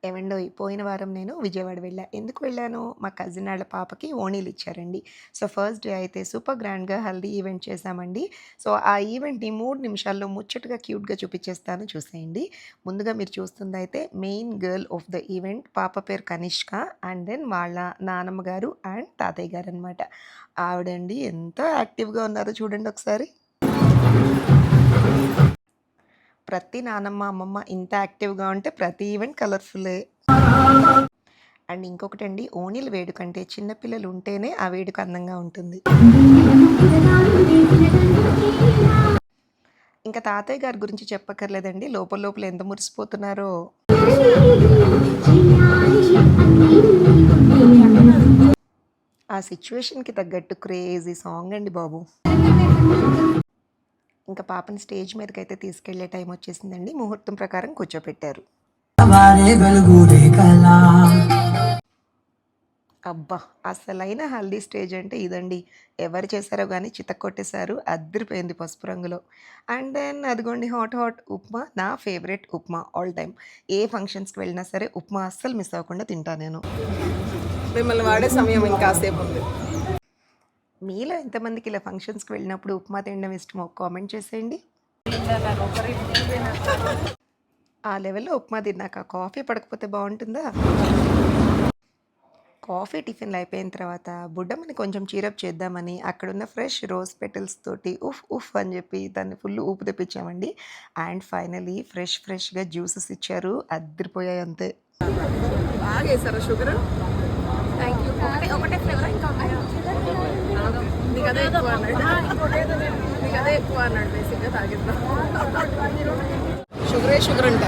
ఏవండోయ్! పోయిన వారం నేను విజయవాడ వెళ్ళా. ఎందుకు వెళ్ళాను? మా కజిన్ ఆళ్ళ పాపకి ఓణీలిచ్చారండి. సో, ఫస్ట్ డే అయితే సూపర్ గ్రాండ్‌గా హల్దీ ఈవెంట్ చేశామండి. సో, ఆ ఈవెంట్‌ని 3 నిమిషాల్లో ముచ్చటగా, క్యూట్‌గా చూపిచ్చేస్తాను చూసేయండి. ముందుగా మీరు చూస్తుందయితే main girl of the event పాప పేరు కనిష్క. అండ్ దెన్ వాళ్ళ నానమ్మ గారు అండ్ తాతయ్య గారనమాట. ఆవిడండి ఎంత యాక్టివ్‌గా ఉన్నారో చూడండి ఒకసారి. ప్రతి నానమ్మ, అమ్మమ్మ ఇంత యాక్టివ్‌గా ఉంటే ప్రతి ఈవెంట్ కలర్‌ఫుల్లే. అండ్ ఇంకొకటండి ఓణీల వేడుకంటే చిన్న పిల్లలు ఉంటేనే ఆ వేడుక అందంగా ఉంటుంది. ఇంకా తాతయ్య గారి గురించి చెప్పక్కర్లేదండి. లోపల లోపల ఎంత మురిసిపోతున్నారో. ఆ సిట్యుయేషన్‌కి తగ్గట్టు క్రేజీ సాంగ్ అండి బాబు. ఇంకా పాపని స్టేజ్ మీదకైతే తీసుకెళ్ళే టైం వచ్చేసిందండి. ముహూర్తం ప్రకారం కూర్చోపెట్టారు. అబ్బా! అసలైన హల్దీ స్టేజ్ అంటే ఇదండి. ఎవరు చేశారో గానీ చితక్కొట్టేశారు. అద్దిరిపోయింది పసుపు రంగులో. అండ్ దెన్ అదిగోండి హాట్ హాట్ ఉప్మా. నా ఫేవరెట్ ఉప్మా ఆల్ టైమ్. ఏ ఫంక్షన్స్‌కి వెళ్ళినా సరే ఉప్మా అస్సలు మిస్ అవ్వకుండా తింటా నేను. మిమ్మల్ని వాడే సమయం ఇంకాసేపుంది. మీలో ఎంతమందికి ఇలా ఫంక్షన్స్‌కి వెళ్ళినప్పుడు ఉప్మా తినడం ఇష్టమో కామెంట్ చేసేయండి. ఆ లెవెల్‌లో ఉప్మా తిన్నాక కాఫీ పడకపోతే బావుంటుందా? కాఫీ, టిఫిన్‌లు అయిపోయిన తర్వాత బుడ్డమ్మని కొంచెం చీరప్ చేద్దామని అక్కడున్న ఫ్రెష్ రోజ్ పెటల్స్ తోటి ఉఫ్ ఉఫ్ అని చెప్పి దాన్ని ఫుల్ ఊపు తెప్పించామండి. అండ్ ఫైనల్లీ ఫ్రెష్‌గా జ్యూసెస్ ఇచ్చారు. అద్దిరిపోయాయి అంతే. బాగేసారా షుగరు? Thank you. ఒకటే ఫ్లేవరా ఇంకా ఉన్నాయా? నీకు అదే ఎక్కువ అన్నాడు. నీకు అదే ఎక్కువ అన్నాడు బేసిక్గా తాగిద్దాం. షుగరే షుగర్ అంట.